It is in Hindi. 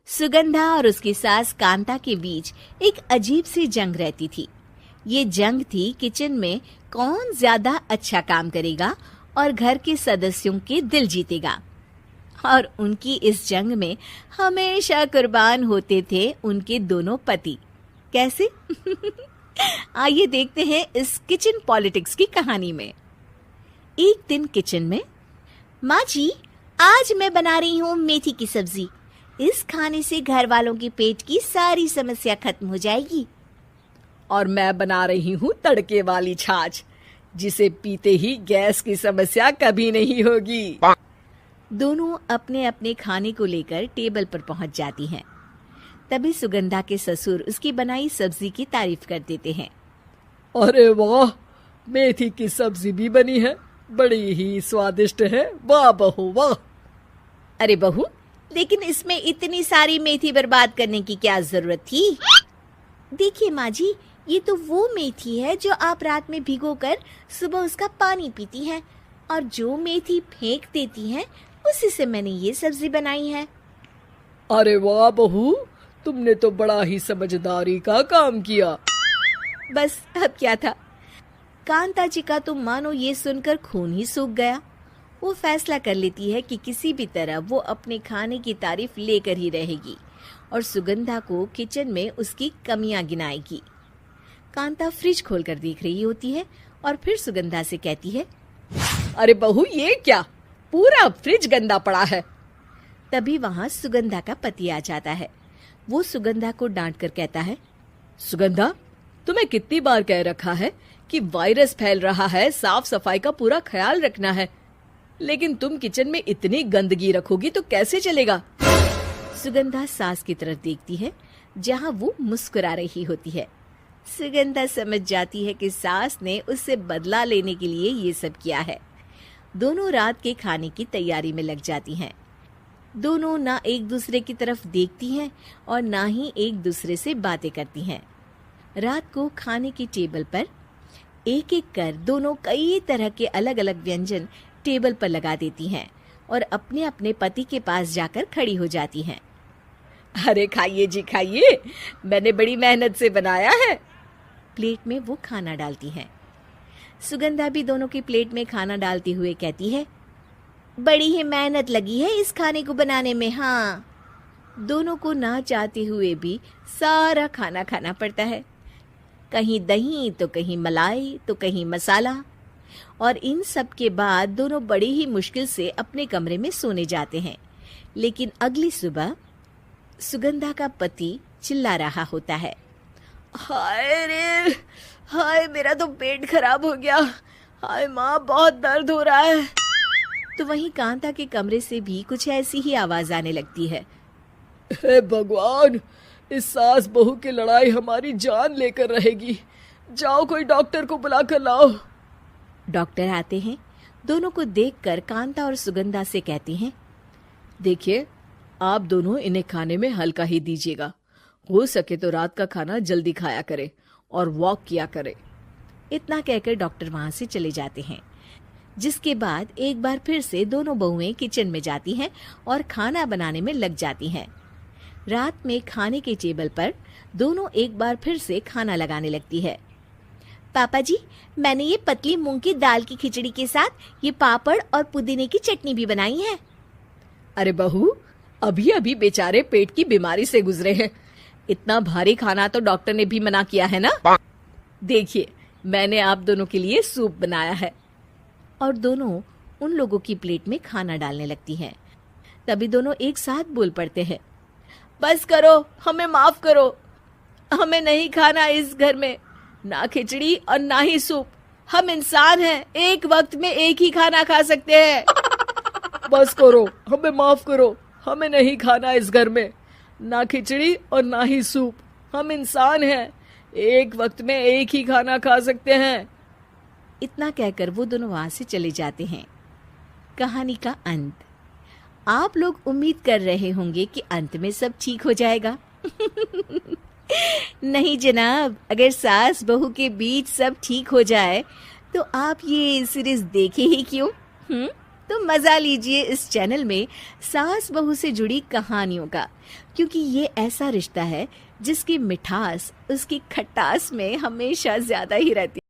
सुगंधा और उसकी सास कांता के बीच एक अजीब सी जंग रहती थी। ये जंग थी किचन में कौन ज्यादा अच्छा काम करेगा और घर के सदस्यों के दिल जीतेगा। और उनकी इस जंग में हमेशा कुर्बान होते थे उनके दोनों पति। कैसे? आइए देखते हैं इस किचन पॉलिटिक्स की कहानी में। एक दिन किचन में, माँ जी, आज मैं बना रही हूँ मेथी की सब्जी। इस खाने से घर वालों के पेट की सारी समस्या खत्म हो जाएगी। और मैं बना रही हूँ तड़के वाली छाछ, जिसे पीते ही गैस की समस्या कभी नहीं होगी। दोनों अपने अपने खाने को लेकर टेबल पर पहुंच जाती हैं। तभी सुगंधा के ससुर उसकी बनाई सब्जी की तारीफ कर देते हैं। अरे वाह, मेथी की सब्जी भी बनी है, बड़ी ही स्वादिष्ट है। वाह बहू वाह। अरे बहू, लेकिन इसमें इतनी सारी मेथी बर्बाद करने की क्या जरूरत थी? देखिए माँ जी, ये तो वो मेथी है जो आप रात में भिगोकर सुबह उसका पानी पीती हैं, और जो मेथी फेंक देती हैं उसी से मैंने ये सब्जी बनाई है। अरे वाह बहू, तुमने तो बड़ा ही समझदारी का काम किया। बस अब क्या था, कांता जी का तो मानो ये सुनकर खून ही सूख गया। वो फैसला कर लेती है कि किसी भी तरह वो अपने खाने की तारीफ लेकर ही रहेगी और सुगंधा को किचन में उसकी कमियां गिनाएगी। कांता फ्रिज खोलकर देख रही होती है और फिर सुगंधा से कहती है, अरे बहू, ये क्या, पूरा फ्रिज गंदा पड़ा है। तभी वहां सुगंधा का पति आ जाता है। वो सुगंधा को डांट कर कहता है, सुगंधा, तुम्हें कितनी बार कह रखा है कि वायरस फैल रहा है, साफ सफाई का पूरा ख्याल रखना है, लेकिन तुम किचन में इतनी गंदगी रखोगी तो कैसे चलेगा। सुगंधा सास की तरफ देखती है जहां वो मुस्कुरा रही होती है। सुगंधा समझ जाती है कि सास ने उससे बदला लेने के लिए ये सब किया है। दोनों रात के खाने की तैयारी में लग जाती हैं। दोनों ना एक दूसरे की तरफ देखती हैं और ना ही एक दूसरे से बातें करती हैं। रात को खाने की टेबल पर एक एक कर दोनों कई तरह के अलग अलग व्यंजन टेबल पर लगा देती हैं और अपने अपने पति के पास जाकर खड़ी हो जाती हैं। अरे खाइए जी खाइए, मैंने बड़ी मेहनत से बनाया है। प्लेट में वो खाना डालती हैं। सुगंधा भी दोनों की प्लेट में खाना डालते हुए कहती है, बड़ी ही मेहनत लगी है इस खाने को बनाने में। हाँ, दोनों को ना चाहते हुए भी सारा खाना खाना पड़ता है। कहीं दही तो कहीं मलाई तो कहीं मसाला। और इन सब के बाद दोनों बड़ी ही मुश्किल से अपने कमरे में सोने जाते हैं। लेकिन अगली सुबह सुगंधा का पति चिल्ला रहा होता है, हाय रे, हाय मेरा तो पेट खराब हो गया, हाय माँ बहुत दर्द हो रहा है। तो वहीं कांता के कमरे से भी कुछ ऐसी ही आवाज आने लगती है। हे भगवान, इस सास बहू की लड़ाई हमारी जान लेकर रहेगी। जाओ कोई डॉक्टर को बुला कर लाओ। डॉक्टर आते हैं। दोनों को देखकर कांता और सुगंधा से कहते हैं, देखिए, आप दोनों इन्हें खाने में हल्का ही दीजिएगा। हो सके तो रात का खाना जल्दी खाया करे और वॉक किया करे। इतना कहकर डॉक्टर वहां से चले जाते हैं। जिसके बाद एक बार फिर से दोनों बहुएं किचन में जाती हैं और खाना बनाने में लग जाती हैं। रात में खाने के टेबल पर दोनों एक बार फिर से खाना लगाने लगती है। पापा जी, मैंने ये पतली मूंग की दाल की खिचड़ी के साथ ये पापड़ और पुदीने की चटनी भी बनाई है। अरे बहू, अभी अभी बेचारे पेट की बीमारी से गुजरे हैं, इतना भारी खाना तो डॉक्टर ने भी मना किया है ना। देखिए, मैंने आप दोनों के लिए सूप बनाया है। और दोनों उन लोगों की प्लेट में खाना डालने लगती हैं। तभी दोनों एक साथ बोल पड़ते हैं, बस करो, हमें माफ करो, हमें नहीं खाना इस घर में ना खिचड़ी और ना ही सूप। हम इंसान हैं, एक वक्त में एक ही खाना खा सकते हैं। बस करो, हमें माफ करो, हमें नहीं खाना इस घर में ना खिचड़ी और ना ही सूप। हम इंसान हैं, एक वक्त में एक ही खाना खा सकते हैं। इतना कहकर वो दोनों वहां से चले जाते हैं। कहानी का अंत। आप लोग उम्मीद कर रहे होंगे कि अंत में सब ठीक हो जाएगा। नहीं जनाब, अगर सास बहू के बीच सब ठीक हो जाए तो आप ये सीरीज देखे ही क्यों? तो मजा लीजिए इस चैनल में सास बहू से जुड़ी कहानियों का, क्योंकि ये ऐसा रिश्ता है जिसकी मिठास उसकी खटास में हमेशा ज्यादा ही रहती है।